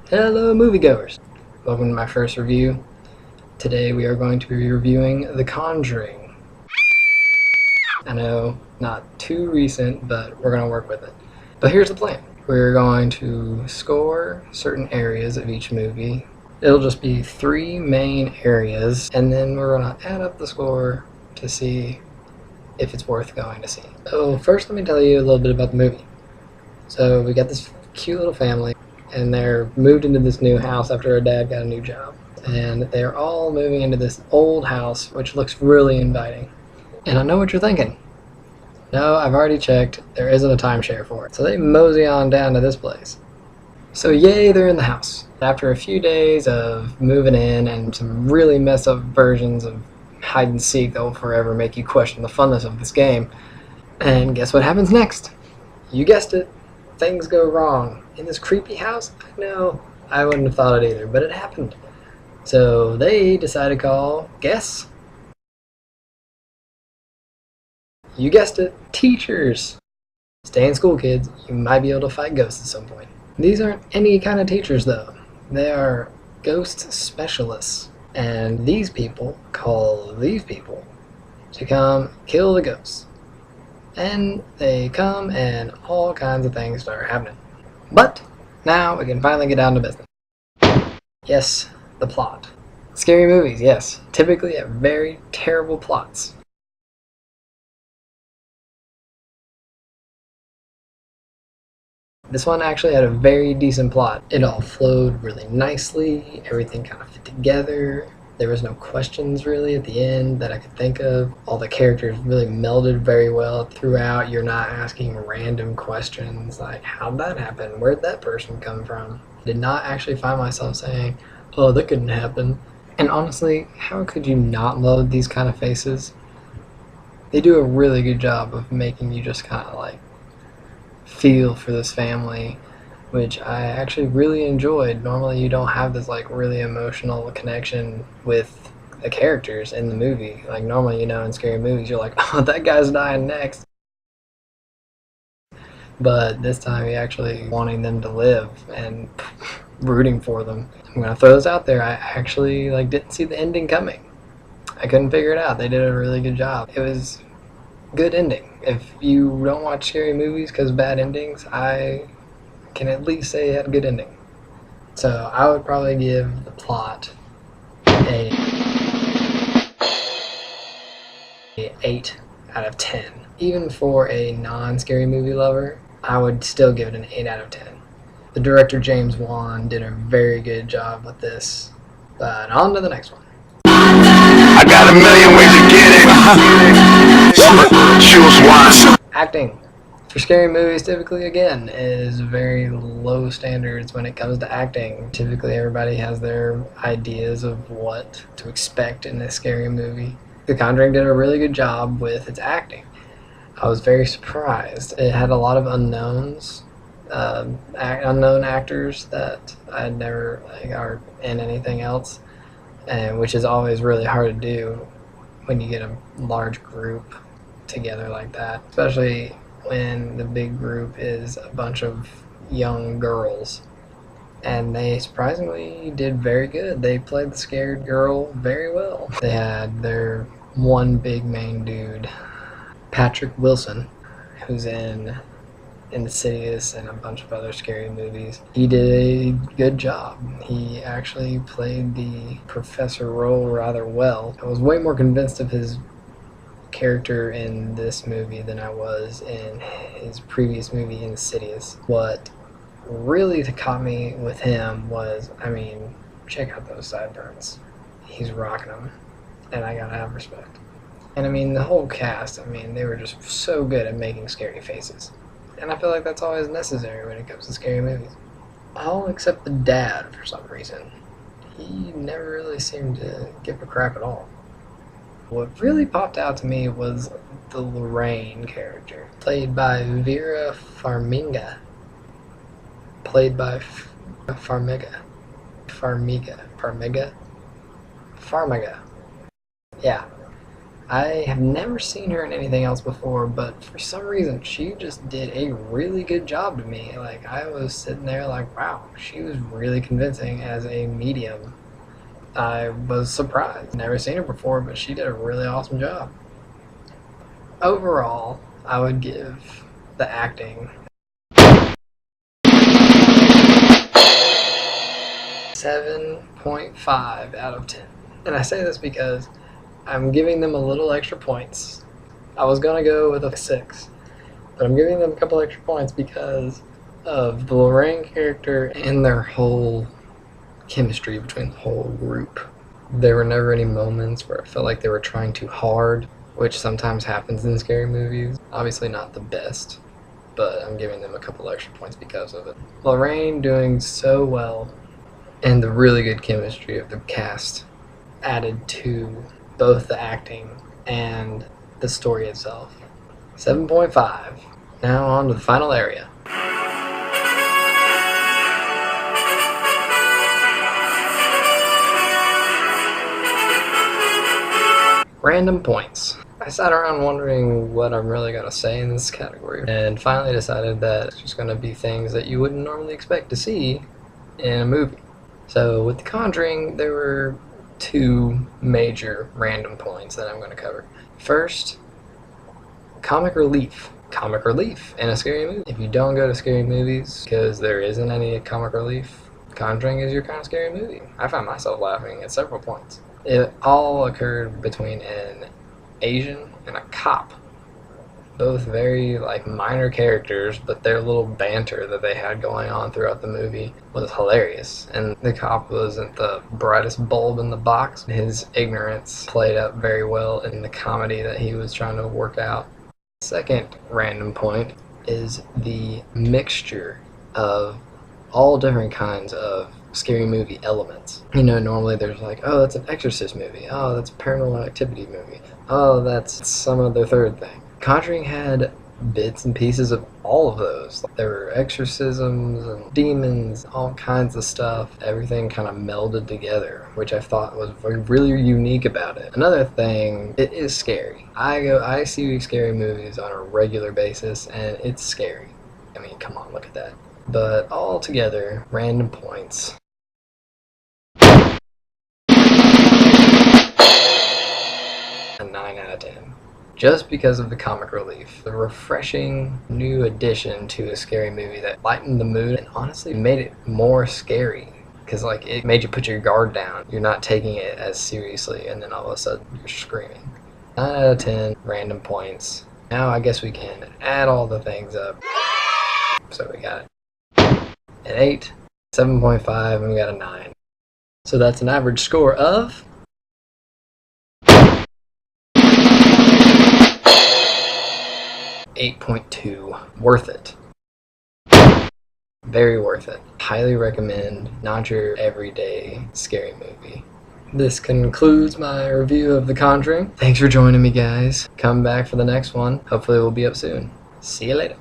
Hello moviegoers! Welcome to my first review. Today we are going to be reviewing The Conjuring. I know, not too recent, but we're going to work with it. But here's the plan. We're going to score certain areas of each movie. It'll just be 3 main areas, and then we're going to add up the score to see if it's worth going to see. So first let me tell you a little bit about the movie. So we got this cute little family, and they're moved into this new house after her dad got a new job. And they're all moving into this old house, which looks really inviting. And I know what you're thinking. No, I've already checked. There isn't a timeshare for it. So they mosey on down to this place. So yay, they're in the house. After a few days of moving in and some really messed up versions of hide and seek that will forever make you question the funness of this game. And guess what happens next? You guessed it. Things go wrong. In this creepy house? No, I wouldn't have thought it either, but it happened. So they decided to call, guess? You guessed it, teachers! Stay in school, kids. You might be able to fight ghosts at some point. These aren't any kind of teachers, though. They are ghost specialists. And these people call these people to come kill the ghosts. And they come and all kinds of things start happening. But now we can finally get down to business. Yes, the plot. Scary movies, yes, typically have very terrible plots. This one actually had a very decent plot. It all flowed really nicely, everything kind of fit together. There was no questions really at the end that I could think of. All the characters really melded very well throughout. You're not asking random questions like, how'd that happen? Where'd that person come from? I did not actually find myself saying, oh, that couldn't happen. And honestly, how could you not love these kind of faces? They do a really good job of making you just kind of like feel for this family, which I actually really enjoyed. Normally you don't have this like really emotional connection with the characters in the movie. Like normally, you know, in scary movies you're like, oh, that guy's dying next. But this time you're actually wanting them to live and rooting for them. I'm gonna throw this out there. I actually like didn't see the ending coming. I couldn't figure it out. They did a really good job. It was a good ending. If you don't watch scary movies because of bad endings, I can at least say it had a good ending. So I would probably give the plot a 8 out of 10. Even for a non-scary movie lover, I would still give it an 8 out of 10. The director James Wan did a very good job with this. But on to the next one. I got a million ways to get it. Choose one. Acting. For scary movies, typically, again, is very low standards when it comes to acting. Typically, everybody has their ideas of what to expect in a scary movie. The Conjuring did a really good job with its acting. I was very surprised. It had a lot of unknowns, unknown actors that I'd never are in anything else, and which is always really hard to do when you get a large group together like that, especially when the big group is a bunch of young girls. And they surprisingly did very good. They played the scared girl very well. They had their one big main dude, Patrick Wilson, who's in Insidious and a bunch of other scary movies. He did a good job. He actually played the professor role rather well. I was way more convinced of his character in this movie than I was in his previous movie, Insidious. What really caught me with him was, I mean, check out those sideburns. He's rocking them, and I gotta have respect. And I mean, the whole cast, I mean, they were just so good at making scary faces. And I feel like that's always necessary when it comes to scary movies. All except the dad, for some reason. He never really seemed to give a crap at all. What really popped out to me was the Lorraine character, played by Vera Farmiga. Played by Farmiga. Yeah. I have never seen her in anything else before, but for some reason she just did a really good job to me. Like, I was sitting there like, wow, she was really convincing as a medium. I was surprised. Never seen her before, but she did a really awesome job. Overall, I would give the acting 7.5 out of 10. And I say this because I'm giving them a little extra points. I was gonna go with a 6, but I'm giving them a couple extra points because of the Lorraine character and their whole chemistry between the whole group. There were never any moments where I felt like they were trying too hard, which sometimes happens in scary movies. Obviously not the best, but I'm giving them a couple extra points because of it. Lorraine doing so well, and the really good chemistry of the cast added to both the acting and the story itself. 7.5. Now on to the final area. Random points. I sat around wondering what I'm really going to say in this category, and finally decided that it's just going to be things that you wouldn't normally expect to see in a movie. So with The Conjuring, there were 2 major random points that I'm going to cover. First, comic relief. Comic relief in a scary movie. If you don't go to scary movies because there isn't any comic relief, Conjuring is your kind of scary movie. I found myself laughing at several points. It all occurred between an Asian and a cop. Both very minor characters, but their little banter that they had going on throughout the movie was hilarious. And the cop wasn't the brightest bulb in the box. His ignorance played up very well in the comedy that he was trying to work out. Second random point is the mixture of all different kinds of scary movie elements. You know, normally there's oh, that's an exorcist movie. Oh, that's a paranormal activity movie. Oh, that's some other third thing. Conjuring had bits and pieces of all of those. There were exorcisms and demons, all kinds of stuff. Everything kind of melded together, which I thought was really unique about it. Another thing, it is scary. I see scary movies on a regular basis, and it's scary. I mean, come on, look at that. But all together, random points. A 9 out of 10. Just because of the comic relief, the refreshing new addition to a scary movie that lightened the mood and honestly made it more scary. Because it made you put your guard down. You're not taking it as seriously, and then all of a sudden you're screaming. 9 out of 10, random points. Now I guess we can add all the things up. So we got an 8, 7.5, and we got a 9. So that's an average score of 8.2. Worth it. Very worth it. Highly recommend. Not your everyday scary movie. This concludes my review of The Conjuring. Thanks for joining me, guys. Come back for the next one. Hopefully we'll be up soon. See you later.